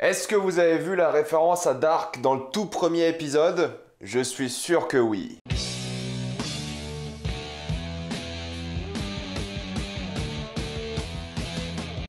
Est-ce que vous avez vu la référence à Dark dans le tout premier épisode? Je suis sûr que oui.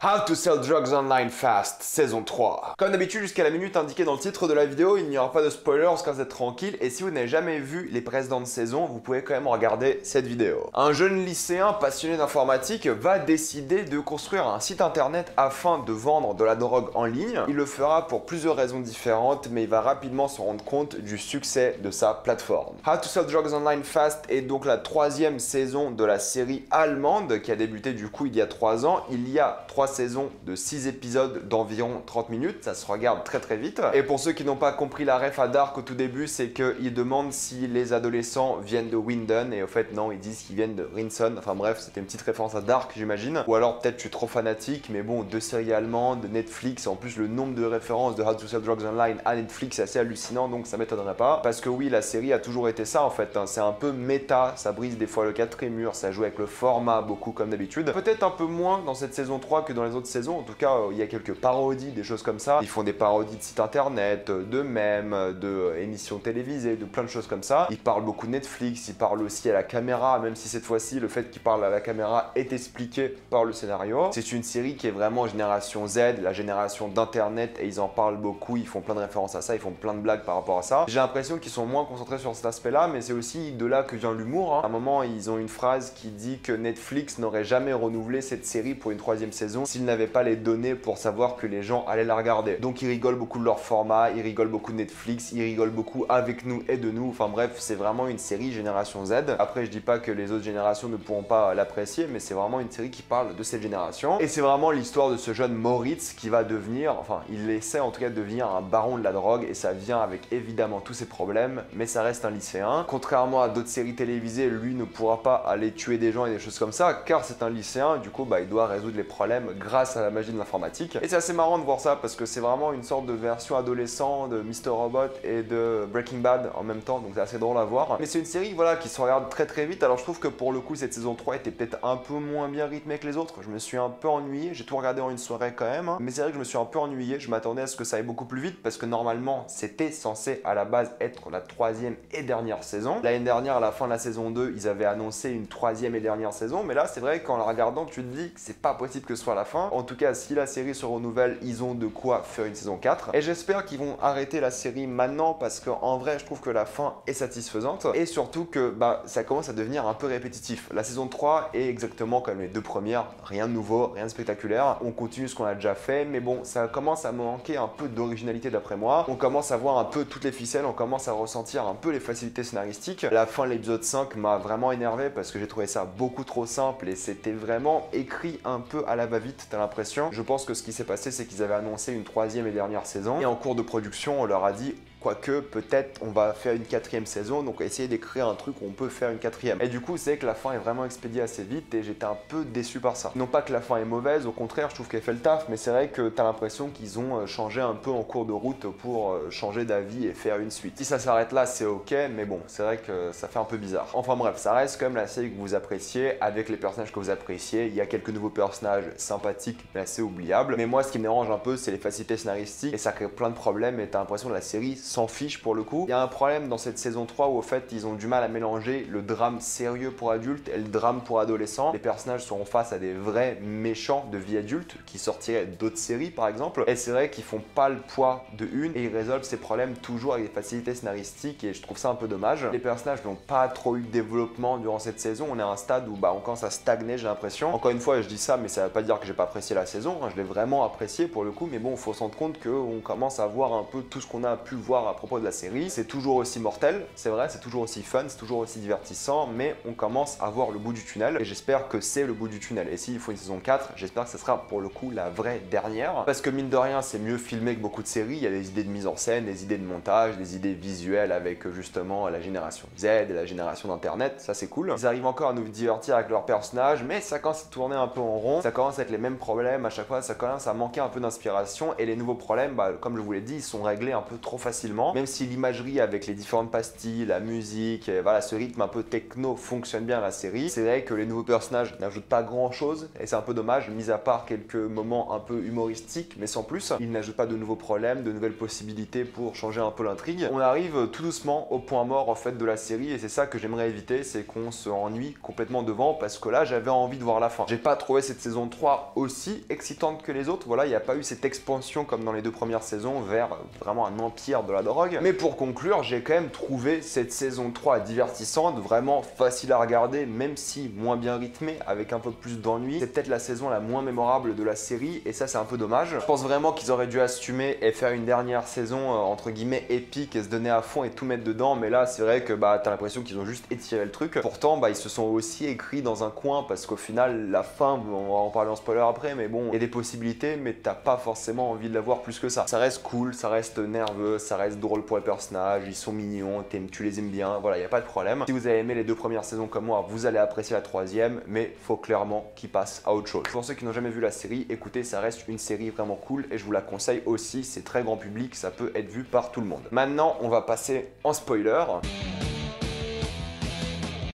How to Sell Drugs Online Fast, saison 3. Comme d'habitude, jusqu'à la minute indiquée dans le titre de la vidéo, il n'y aura pas de spoilers car vous êtes tranquille, et si vous n'avez jamais vu les précédentes saisons, vous pouvez quand même regarder cette vidéo. Un jeune lycéen passionné d'informatique va décider de construire un site internet afin de vendre de la drogue en ligne. Il le fera pour plusieurs raisons différentes, mais il va rapidement se rendre compte du succès de sa plateforme. How to Sell Drugs Online Fast est donc la troisième saison de la série allemande qui a débuté du coup il y a 3 ans. Il y a 3 saisons de 6 épisodes d'environ 30 minutes, ça se regarde très vite. Et pour ceux qui n'ont pas compris la ref à Dark au tout début, c'est qu'ils demandent si les adolescents viennent de Winden, et au fait non, ils disent qu'ils viennent de Rinson. Enfin bref, c'était une petite référence à Dark j'imagine. Ou alors peut-être je suis trop fanatique, mais bon, 2 séries allemandes, Netflix, en plus le nombre de références de How to Sell Drugs Online à Netflix est assez hallucinant, donc ça m'étonnerait pas. Parce que oui, la série a toujours été ça en fait, hein. C'est un peu méta, ça brise des fois le quatrième mur, ça joue avec le format beaucoup comme d'habitude. Peut-être un peu moins dans cette saison 3 que dans les autres saisons, en tout cas il y a quelques parodies, des choses comme ça. Ils font des parodies de sites internet, de mèmes, de émissions télévisées, de plein de choses comme ça. Ils parlent beaucoup de Netflix, ils parlent aussi à la caméra, même si cette fois-ci le fait qu'ils parlent à la caméra est expliqué par le scénario. C'est une série qui est vraiment génération Z, la génération d'internet, et ils en parlent beaucoup, ils font plein de références à ça, ils font plein de blagues par rapport à ça. J'ai l'impression qu'ils sont moins concentrés sur cet aspect-là, mais c'est aussi de là que vient l'humour, hein. À un moment, ils ont une phrase qui dit que Netflix n'aurait jamais renouvelé cette série pour une 3e saison s'ils n'avaient pas les données pour savoir que les gens allaient la regarder. Donc ils rigolent beaucoup de leur format, ils rigolent beaucoup de Netflix, ils rigolent beaucoup avec nous et de nous. Enfin bref, c'est vraiment une série génération Z. Après, je dis pas que les autres générations ne pourront pas l'apprécier, mais c'est vraiment une série qui parle de cette génération. Et c'est vraiment l'histoire de ce jeune Moritz qui va devenir, enfin il essaie en tout cas de devenir un baron de la drogue, et ça vient avec évidemment tous ses problèmes, mais ça reste un lycéen. Contrairement à d'autres séries télévisées, lui ne pourra pas aller tuer des gens et des choses comme ça, car c'est un lycéen, du coup il doit résoudre les problèmes grâce à la magie de l'informatique. Et c'est assez marrant de voir ça parce que c'est vraiment une sorte de version adolescent de Mr. Robot et de Breaking Bad en même temps, donc c'est assez drôle à voir. Mais c'est une série voilà qui se regarde très vite. Alors je trouve que pour le coup cette saison 3 était peut-être un peu moins bien rythmée que les autres. Je me suis un peu ennuyé, j'ai tout regardé en une soirée quand même, hein. Mais c'est vrai que je me suis un peu ennuyé, je m'attendais à ce que ça aille beaucoup plus vite parce que normalement c'était censé à la base être la 3e et dernière saison. L'année dernière à la fin de la saison 2 ils avaient annoncé une 3e et dernière saison, mais là c'est vrai qu'en la regardant tu te dis que c'est pas possible que ce soit la fin. En tout cas si la série se renouvelle, ils ont de quoi faire une saison 4, et j'espère qu'ils vont arrêter la série maintenant parce qu'en vrai je trouve que la fin est satisfaisante, et surtout que ça commence à devenir un peu répétitif. La saison 3 est exactement comme les 2 premières, rien de nouveau, rien de spectaculaire, on continue ce qu'on a déjà fait, mais bon ça commence à manquer un peu d'originalité d'après moi. On commence à voir un peu toutes les ficelles, on commence à ressentir un peu les facilités scénaristiques. La fin de l'épisode 5 m'a vraiment énervé parce que j'ai trouvé ça beaucoup trop simple et c'était vraiment écrit un peu à la va-vite, t'as l'impression. Je pense que ce qui s'est passé c'est qu'ils avaient annoncé une 3e et dernière saison, et en cours de production on leur a dit quoique peut-être on va faire une 4e saison, donc essayer d'écrire un truc où on peut faire une 4e. Et du coup c'est que la fin est vraiment expédiée assez vite et j'étais un peu déçu par ça. Non pas que la fin est mauvaise, au contraire je trouve qu'elle fait le taf, mais c'est vrai que t'as l'impression qu'ils ont changé un peu en cours de route pour changer d'avis et faire une suite. Si ça s'arrête là c'est ok, mais bon c'est vrai que ça fait un peu bizarre. Enfin bref, ça reste quand même la série que vous appréciez, avec les personnages que vous appréciez. Il y a quelques nouveaux personnages sympathiques mais assez oubliables, mais moi ce qui me dérange un peu c'est les facilités scénaristiques, et ça crée plein de problèmes et t'as l'impression que la série s'en fiche pour le coup. Il y a un problème dans cette saison 3 où au fait ils ont du mal à mélanger le drame sérieux pour adultes et le drame pour adolescents. Les personnages sont face à des vrais méchants de vie adulte qui sortiraient d'autres séries par exemple, et c'est vrai qu'ils font pas le poids de une, et ils résolvent ces problèmes toujours avec des facilités scénaristiques, et je trouve ça un peu dommage. Les personnages n'ont pas trop eu de développement durant cette saison, on est à un stade où on commence à stagner, j'ai l'impression. Encore une fois je dis ça mais ça veut pas dire que j'ai pas apprécié la saison, hein. Je l'ai vraiment apprécié pour le coup, mais bon il faut se rendre compte qu'on commence à voir un peu tout ce qu'on a pu voir à propos de la série. C'est toujours aussi mortel, c'est vrai, c'est toujours aussi fun, c'est toujours aussi divertissant, mais on commence à voir le bout du tunnel, et j'espère que c'est le bout du tunnel. Et s'il faut une saison 4, j'espère que ce sera pour le coup la vraie dernière, parce que mine de rien c'est mieux filmé que beaucoup de séries. Il y a des idées de mise en scène, des idées de montage, des idées visuelles avec justement la génération Z et la génération d'internet, ça c'est cool. Ils arrivent encore à nous divertir avec leurs personnages, mais ça commence à tourner un peu en rond, ça commence à être les mêmes problèmes à chaque fois, ça commence à manquer un peu d'inspiration, et les nouveaux problèmes, comme je vous l'ai dit, ils sont réglés un peu trop facilement. facilement, même si l'imagerie avec les différentes pastilles, la musique, et voilà, ce rythme un peu techno fonctionne bien à la série. C'est vrai que les nouveaux personnages n'ajoutent pas grand chose et c'est un peu dommage, mis à part quelques moments un peu humoristiques, mais sans plus. Ils n'ajoutent pas de nouveaux problèmes, de nouvelles possibilités pour changer un peu l'intrigue. On arrive tout doucement au point mort en fait de la série et c'est ça que j'aimerais éviter, c'est qu'on se ennuie complètement devant parce que là j'avais envie de voir la fin. J'ai pas trouvé cette saison 3 aussi excitante que les autres, voilà, il n'y a pas eu cette expansion comme dans les deux premières saisons vers vraiment un empire de la drogue. Mais pour conclure, j'ai quand même trouvé cette saison 3 divertissante, vraiment facile à regarder, même si moins bien rythmée, avec un peu plus d'ennui. C'est peut-être la saison la moins mémorable de la série et ça c'est un peu dommage. Je pense vraiment qu'ils auraient dû assumer et faire une dernière saison entre guillemets épique et se donner à fond et tout mettre dedans, mais là c'est vrai que t'as l'impression qu'ils ont juste étiré le truc. Pourtant ils se sont aussi écrits dans un coin parce qu'au final la fin, on va en parler en spoiler après, mais bon, il y a des possibilités mais t'as pas forcément envie de la voir plus que ça. Ça reste cool, ça reste nerveux, ça reste drôle pour les personnages, ils sont mignons, tu les aimes bien, voilà, il n'y a pas de problème. Si vous avez aimé les deux premières saisons comme moi, vous allez apprécier la troisième, mais faut clairement qu'ils passent à autre chose. Pour ceux qui n'ont jamais vu la série, écoutez, ça reste une série vraiment cool et je vous la conseille aussi, c'est très grand public, ça peut être vu par tout le monde. Maintenant, on va passer en spoiler.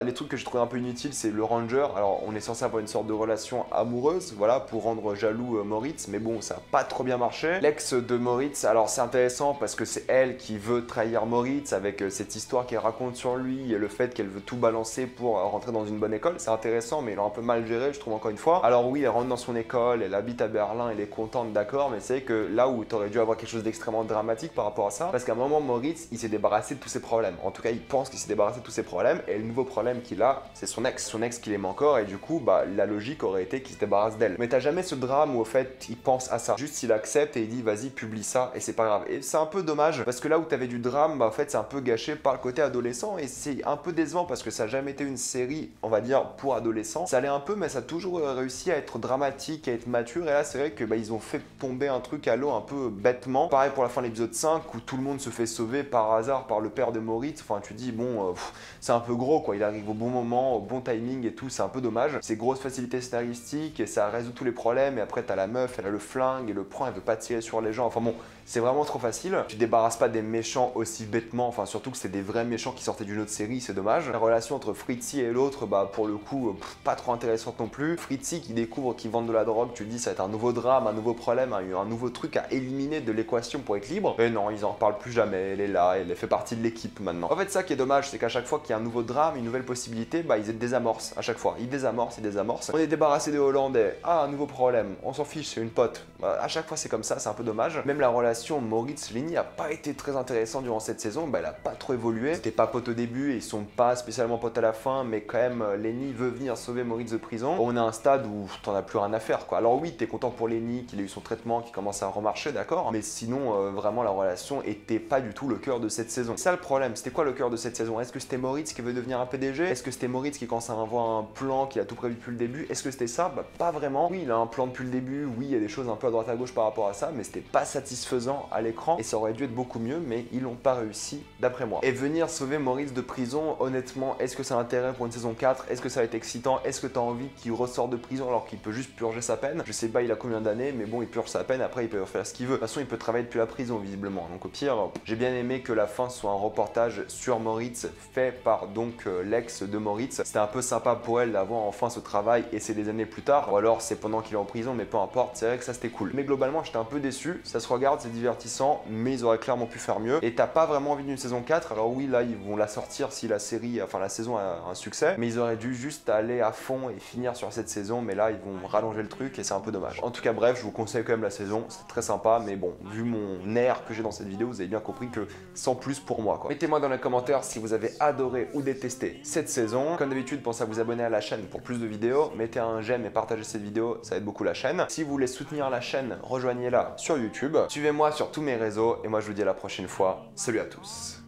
Les trucs que je trouve un peu inutiles, c'est le Ranger. Alors, on est censé avoir une sorte de relation amoureuse, voilà, pour rendre jaloux Moritz, mais bon, ça n'a pas trop bien marché. L'ex de Moritz, alors c'est intéressant parce que c'est elle qui veut trahir Moritz avec cette histoire qu'elle raconte sur lui et le fait qu'elle veut tout balancer pour rentrer dans une bonne école. C'est intéressant, mais ils l'ont un peu mal géré, je trouve, encore une fois. Alors oui, elle rentre dans son école, elle habite à Berlin, elle est contente, d'accord, mais c'est que là où t'aurais dû avoir quelque chose d'extrêmement dramatique par rapport à ça, parce qu'à un moment, Moritz, il s'est débarrassé de tous ses problèmes. En tout cas, il pense qu'il s'est débarrassé de tous ses problèmes, et le nouveau problème qu'il a, c'est son ex qui l'aime encore, et du coup, la logique aurait été qu'il se débarrasse d'elle. Mais t'as jamais ce drame où, au fait, il pense à ça. Juste, il accepte et il dit, vas-y, publie ça, et c'est pas grave. Et c'est un peu dommage, parce que là où t'avais du drame, en fait, c'est un peu gâché par le côté adolescent, et c'est un peu décevant, parce que ça a jamais été une série, on va dire, pour adolescents. Ça allait un peu, mais ça a toujours réussi à être dramatique, à être mature, et là, c'est vrai que, ils ont fait tomber un truc à l'eau un peu bêtement. Pareil pour la fin de l'épisode 5, où tout le monde se fait sauver par hasard par le père de Moritz. Enfin, tu dis, bon, c'est un peu gros, quoi. Il arrive au bon moment, au bon timing et tout, c'est un peu dommage. C'est grosse facilité scénaristique et ça résout tous les problèmes. Et après, t'as la meuf, elle a le flingue et le prend, elle veut pas tirer sur les gens. Enfin bon, c'est vraiment trop facile. Tu débarrasses pas des méchants aussi bêtement, enfin surtout que c'est des vrais méchants qui sortaient d'une autre série, c'est dommage. La relation entre Fritzi et l'autre, pour le coup, pas trop intéressante non plus. Fritzi qui découvre qu'ils vendent de la drogue, tu te dis ça va être un nouveau drame, un nouveau problème, un nouveau truc à éliminer de l'équation pour être libre. Et non, ils en reparlent plus jamais, elle est là, elle fait partie de l'équipe maintenant. En fait, ça qui est dommage, c'est qu'à chaque fois qu'il y a un nouveau drame, une nouvelle possibilité, ils désamorcent à chaque fois. Ils désamorcent. On est débarrassé des Hollandais, un nouveau problème, on s'en fiche, c'est une pote. À chaque fois c'est comme ça, c'est un peu dommage. Même la relation Moritz-Lenny a pas été très intéressante durant cette saison, elle a pas trop évolué. C'était pas pote au début et ils sont pas spécialement potes à la fin, mais quand même Lenny veut venir sauver Moritz de prison. On est à un stade où t'en as plus rien à faire, quoi. Alors oui, t'es content pour Lenny qu'il ait eu son traitement, qui commence à remarcher, d'accord, mais sinon vraiment la relation était pas du tout le cœur de cette saison. C'est ça le problème, c'était quoi le cœur de cette saison? Est-ce que c'était Moritz qui veut devenir un PDG? Est-ce que c'était Moritz qui commence à avoir un plan, qui a tout prévu depuis le début? Est-ce que c'était ça? Pas vraiment. Oui, il a un plan depuis le début, oui, il y a des choses un peu à droite à gauche par rapport à ça, mais c'était pas satisfaisant à l'écran et ça aurait dû être beaucoup mieux, mais ils l'ont pas réussi d'après moi. Et venir sauver Moritz de prison, honnêtement, est-ce que ça a intérêt pour une saison 4? Est-ce que ça va être excitant? Est-ce que t'as envie qu'il ressort de prison alors qu'il peut juste purger sa peine? Je sais pas il a combien d'années, mais bon, il purge sa peine, après il peut faire ce qu'il veut. De toute façon, il peut travailler depuis la prison visiblement, donc au pire, j'ai bien aimé que la fin soit un reportage sur Moritz fait par donc l'ex de Moritz. C'était un peu sympa pour elle d'avoir enfin ce travail et c'est des années plus tard, ou alors c'est pendant qu'il est en prison, mais peu importe, c'est vrai que ça c'était cool. Mais globalement j'étais un peu déçu, ça se regarde, c'est divertissant, mais ils auraient clairement pu faire mieux. Et t'as pas vraiment envie d'une saison 4, alors oui là ils vont la sortir si la série, enfin la saison a un succès, mais ils auraient dû juste aller à fond et finir sur cette saison, mais là ils vont rallonger le truc et c'est un peu dommage. En tout cas bref, je vous conseille quand même la saison, c'est très sympa, mais bon, vu mon air que j'ai dans cette vidéo, vous avez bien compris que sans plus pour moi, quoi. Mettez-moi dans les commentaires si vous avez adoré ou détesté cette saison. Comme d'habitude, pensez à vous abonner à la chaîne pour plus de vidéos, mettez un j'aime et partagez cette vidéo, ça aide beaucoup la chaîne. Si vous voulez soutenir la chaîne, rejoignez-la sur YouTube. Suivez-moi sur tous mes réseaux et moi je vous dis à la prochaine fois. Salut à tous.